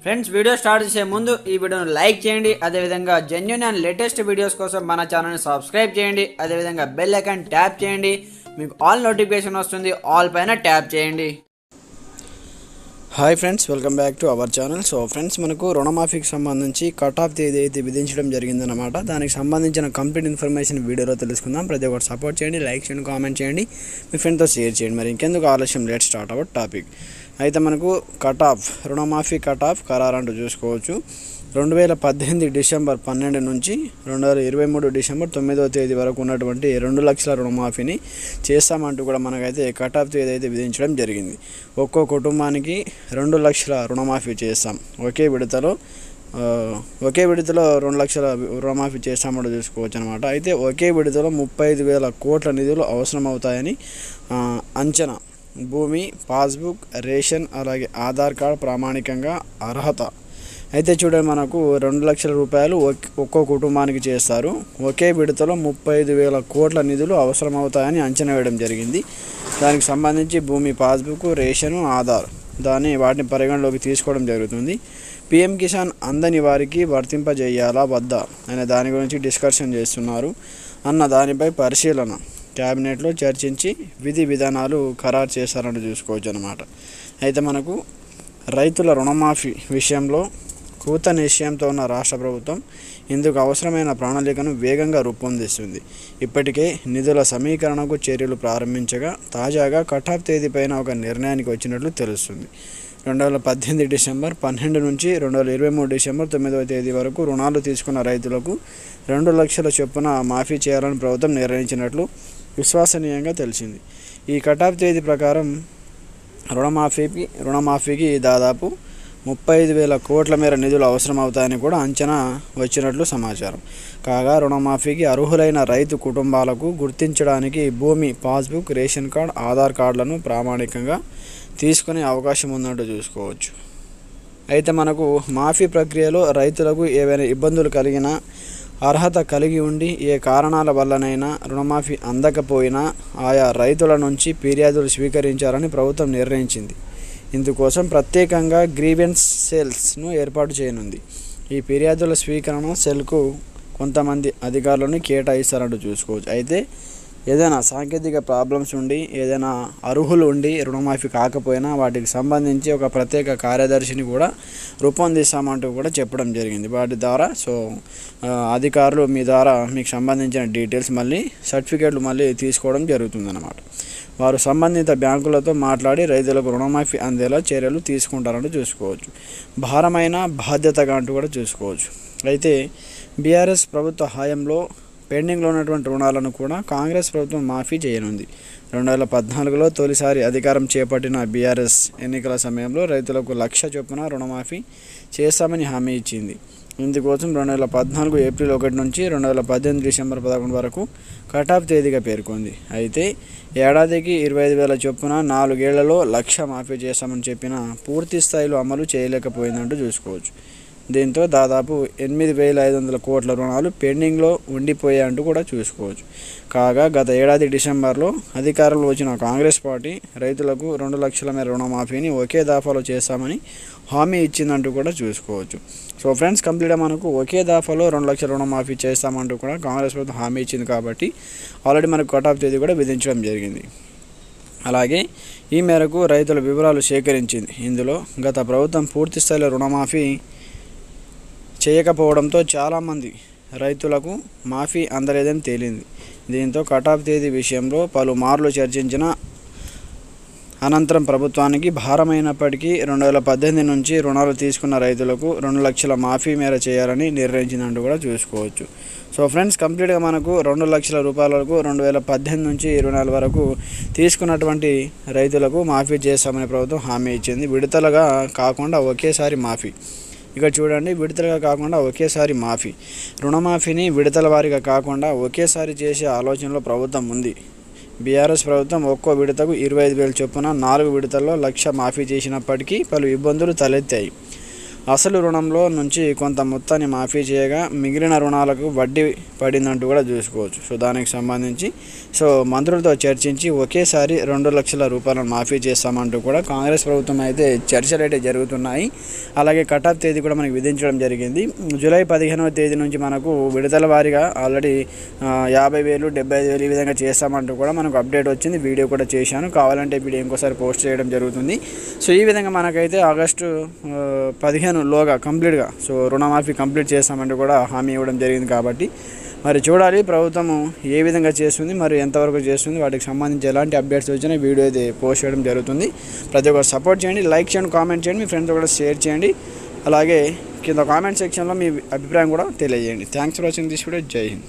Friends, video start చేసే ముందు ఈ వీడియోను లైక్ చేయండి. అదేవిధంగా జెన్యూన్ అండ్ లేటెస్ట్ వీడియోస్ కోసం మన ఛానల్ని సబ్స్క్రైబ్ చేయండి. అదేవిధంగా బెల్ ఐకాన్ ట్యాప్ చేయండి. మీకు ఆల్ నోటిఫికేషన్ వస్తుంది. ఆల్ పైన ట్యాప్ చేయండి. Hi friends, welcome back to our channel. So friends, మనకు రుణమాఫీకి సంబంధించి కట్ ఆఫ్ తేదీ అయితే విధించడం జరిగిందన్నమాట. దానికి సంబంధించిన కంప్లీట్ ఇన్ఫర్మేషన్ వీడియోలో తెలుసుకుందాం. ప్రతి ఒక్కరు సపోర్ట్ చేయండి, లైక్ చేయండి, కామెంట్ చేయండి, మీ ఫ్రెండ్తో షేర్ చేయండి. మరి ఇంకెందుకు ఆలస్యం, లెట్ స్టార్ట్ అవర్ టాపిక్. అయితే మనకు కట్ ఆఫ్ రుణమాఫీ కట్ ఆఫ్ ఖరారు అంటూ చూసుకోవచ్చు. 2018 డిసెంబర్ 12 నుంచి 2023 డిసెంబర్ 9వ తేదీ వరకు ఉన్నటువంటి 2 లక్షల రుణమాఫీని చేస్తామంటూ కూడా మనకైతే కట్ ఆఫ్ తేదీ అయితే విధించడం జరిగింది. ఒక్కో కుటుంబానికి 2 లక్షల రుణమాఫీ చేస్తాం. ఒకే విడతలో 2 లక్షల రుణమాఫీ చేస్తామంటూ చూసుకోవచ్చు అనమాట. అయితే ఒకే విడతలో 35,000 కోట్ల నిధులు అవసరం అవుతాయని అంచనా. భూమి, పాస్బుక్, రేషన్, అలాగే ఆధార్ కార్డ్ ప్రామాణికంగా అర్హత. అయితే చూడండి, మనకు 2 లక్షల రూపాయలు ఒక్కో కుటుంబానికి చేస్తారు. ఒకే విడతలో 35,000 కోట్ల నిధులు అవసరమవుతాయని అంచనా వేయడం జరిగింది. దానికి సంబంధించి భూమి, పాస్బుక్, రేషను, ఆధార్ వాటిని పరిగణలోకి తీసుకోవడం జరుగుతుంది. పీఎం కిసాన్ అందని వారికి వర్తింపజేయాలా వద్దా అనే దాని గురించి డిస్కషన్ చేస్తున్నారు అన్న దానిపై పరిశీలన క్యాబినెట్లో చర్చించి విధి విధానాలు ఖరారు చేస్తారని చూసుకోవచ్చు అన్నమాట. అయితే మనకు రైతుల రుణమాఫీ విషయంలో కృత నిశ్చయంతో ఉన్న రాష్ట్ర ప్రభుత్వం ఇందుకు అవసరమైన ప్రణాళికను వేగంగా రూపొందిస్తుంది. ఇప్పటికే నిధుల సమీకరణకు చర్యలు ప్రారంభించగా తాజాగా కట్ ఆఫ్ తేదీపైన ఒక నిర్ణయానికి వచ్చినట్లు తెలుస్తుంది. 2018 డిసెంబర్ 12 నుంచి 2023 డిసెంబర్ 9వ తేదీ వరకు రుణాలు తీసుకున్న రైతులకు 2 లక్షల చొప్పున మాఫీ చేయాలని ప్రభుత్వం నిర్ణయించినట్లు విశ్వసనీయంగా తెలిసింది. ఈ కట్ ఆఫ్ తేదీ ప్రకారం రుణమాఫీకి దాదాపు 35,000 కోట్ల మేర నిధులు అవసరమవుతాయని కూడా అంచనా వచ్చినట్లు సమాచారం. కాగా రుణమాఫీకి అర్హులైన రైతు కుటుంబాలకు గుర్తించడానికి భూమి, పాస్బుక్, రేషన్ కార్డ్, ఆధార్ కార్డులను ప్రామాణికంగా తీసుకునే అవకాశం ఉందంటూ చూసుకోవచ్చు. అయితే మనకు మాఫీ ప్రక్రియలో రైతులకు ఏవైనా ఇబ్బందులు కలిగినా, అర్హత కలిగి ఉండి ఏ కారణాల వల్లనైనా రుణమాఫీ అందకపోయినా ఆయా రైతుల నుంచి ఫిర్యాదులు స్వీకరించాలని ప్రభుత్వం నిర్ణయించింది. ఇందుకోసం ప్రత్యేకంగా గ్రీవెన్స్ సెల్స్ను ఏర్పాటు చేయనుంది. ఈ ఫిర్యాదుల స్వీకరణ సెల్కు కొంతమంది అధికారులను కేటాయిస్తారంటూ చూసుకోవచ్చు. అయితే ఏదైనా సాంకేతిక ప్రాబ్లమ్స్ ఉండి, ఏదైనా అర్హులు ఉండి రుణమాఫీ కాకపోయినా వాటికి సంబంధించి ఒక ప్రత్యేక కార్యదర్శిని కూడా రూపొందిస్తామంటూ కూడా చెప్పడం జరిగింది. వాటి ద్వారా అధికారులు మీ ద్వారా మీకు సంబంధించిన డీటెయిల్స్ సర్టిఫికేట్లు తీసుకోవడం జరుగుతుందన్నమాట. వారు సంబంధిత బ్యాంకులతో మాట్లాడి రైతులకు రుణమాఫీ అందేలా చర్యలు తీసుకుంటారంటూ చూసుకోవచ్చు. భారమైన బాధ్యతగా అంటూ కూడా చూసుకోవచ్చు. అయితే బీఆర్ఎస్ ప్రభుత్వ హయాంలో పెండింగ్లో ఉన్నటువంటి రుణాలను కూడా కాంగ్రెస్ ప్రభుత్వం మాఫీ చేయనుంది. 2014లో తొలిసారి అధికారం చేపట్టిన బీఆర్ఎస్ ఎన్నికల సమయంలో రైతులకు 1,00,000 చొప్పున రుణమాఫీ చేస్తామని హామీ ఇచ్చింది. ఇందుకోసం 2014 ఏప్రిల్ 1 నుంచి 2018 డిసెంబర్ 11 వరకు కట్ ఆఫ్ తేదీగా పేర్కొంది. అయితే ఏడాదికి 25,000 చొప్పున 4 ఏళ్లలో 1,00,000 మాఫీ చేస్తామని చెప్పినా పూర్తి స్థాయిలో అమలు చేయలేకపోయిందంటూ చూసుకోవచ్చు. దీంతో దాదాపు 8,500 కోట్ల రుణాలు పెండింగ్లో ఉండిపోయాయంటూ కూడా చూసుకోవచ్చు. కాగా గత ఏడాది డిసెంబర్లో అధికారంలో వచ్చిన కాంగ్రెస్ పార్టీ రైతులకు 2 లక్షల మేర రుణమాఫీని ఒకే దఫాలో చేస్తామని హామీ ఇచ్చిందంటూ కూడా చూసుకోవచ్చు. సో ఫ్రెండ్స్, కంప్లీట్గా మనకు ఒకే దఫాలో 2 లక్షల రుణమాఫీ చేస్తామంటూ కూడా కాంగ్రెస్ ప్రభుత్వం హామీ ఇచ్చింది కాబట్టి ఆల్రెడీ మనకు కట్ ఆఫ్ తేదీ కూడా విధించడం జరిగింది. అలాగే ఈ మేరకు రైతుల వివరాలు సేకరించింది. ఇందులో గత ప్రభుత్వం పూర్తి స్థాయిలో రుణమాఫీ చేయకపోవడంతో చాలామంది రైతులకు మాఫీ అందలేదని తేలింది. దీంతో కట్ ఆఫ్ తేదీ విషయంలో పలుమార్లు చర్చించిన అనంతరం ప్రభుత్వానికి భారమైనప్పటికీ 2018 నుంచి రుణాలు తీసుకున్న రైతులకు 2 లక్షల మాఫీ మేర చేయాలని నిర్ణయించిందంటూ కూడా చూసుకోవచ్చు. సో ఫ్రెండ్స్, కంప్లీట్గా మనకు 2 లక్షల రూపాయలకు 2018 నుంచి 2024 వరకు తీసుకున్నటువంటి రైతులకు మాఫీ చేస్తామని ప్రభుత్వం హామీ ఇచ్చింది. విడతలుగా కాకుండా ఒకేసారి మాఫీ. ఇక చూడండి, విడతలుగా కాకుండా ఒకేసారి మాఫీ. రుణమాఫీని విడతల వారీగా కాకుండా ఒకేసారి చేసే ఆలోచనలో ప్రభుత్వం ఉంది. బీఆర్ఎస్ ప్రభుత్వం ఒక్కో విడతకు 25,000 చొప్పున 4 విడతల్లో 1,00,000 మాఫీ చేసినప్పటికీ పలు ఇబ్బందులు తలెత్తాయి. అసలు రుణంలో నుంచి కొంత మొత్తాన్ని మాఫీ చేయగా మిగిలిన రుణాలకు వడ్డీ పడిందంటూ కూడా చూసుకోవచ్చు. సో దానికి సంబంధించి మంత్రులతో చర్చించి ఒకేసారి 2 లక్షల రూపాయలను మాఫీ చేస్తామంటూ కూడా కాంగ్రెస్ ప్రభుత్వం అయితే చర్చలు అయితే జరుగుతున్నాయి. అలాగే కటాఫ్ తేదీ కూడా మనకి విధించడం జరిగింది. జూలై 15వ తేదీ నుంచి మనకు విడతల వారీగా ఆల్రెడీ 50,000, 75,000 ఈ విధంగా చేస్తామంటూ కూడా మనకు అప్డేట్ వచ్చింది. వీడియో కూడా చేశాను, కావాలంటే వీడియో ఇంకోసారి పోస్ట్ చేయడం జరుగుతుంది. సో ఈ విధంగా మనకైతే ఆగస్టు 15లోగా కంప్లీట్గా రుణమాఫీ కంప్లీట్ చేస్తామంటూ కూడా హామీ ఇవ్వడం జరిగింది. కాబట్టి మరి చూడాలి ప్రభుత్వం ఏ విధంగా చేస్తుంది, మరి ఎంతవరకు చేస్తుంది, వాటికి సంబంధించి ఎలాంటి అప్డేట్స్ వచ్చినా వీడియో అయితే పోస్ట్ చేయడం జరుగుతుంది. ప్రతి ఒక్కరు సపోర్ట్ చేయండి, లైక్ చేయండి, కామెంట్ చేయండి, మీ ఫ్రెండ్స్ కూడా షేర్ చేయండి. అలాగే కింద కామెంట్ సెక్షన్లో మీ అభిప్రాయం కూడా తెలియజేయండి. Thanks for watching this video. జై హింద్.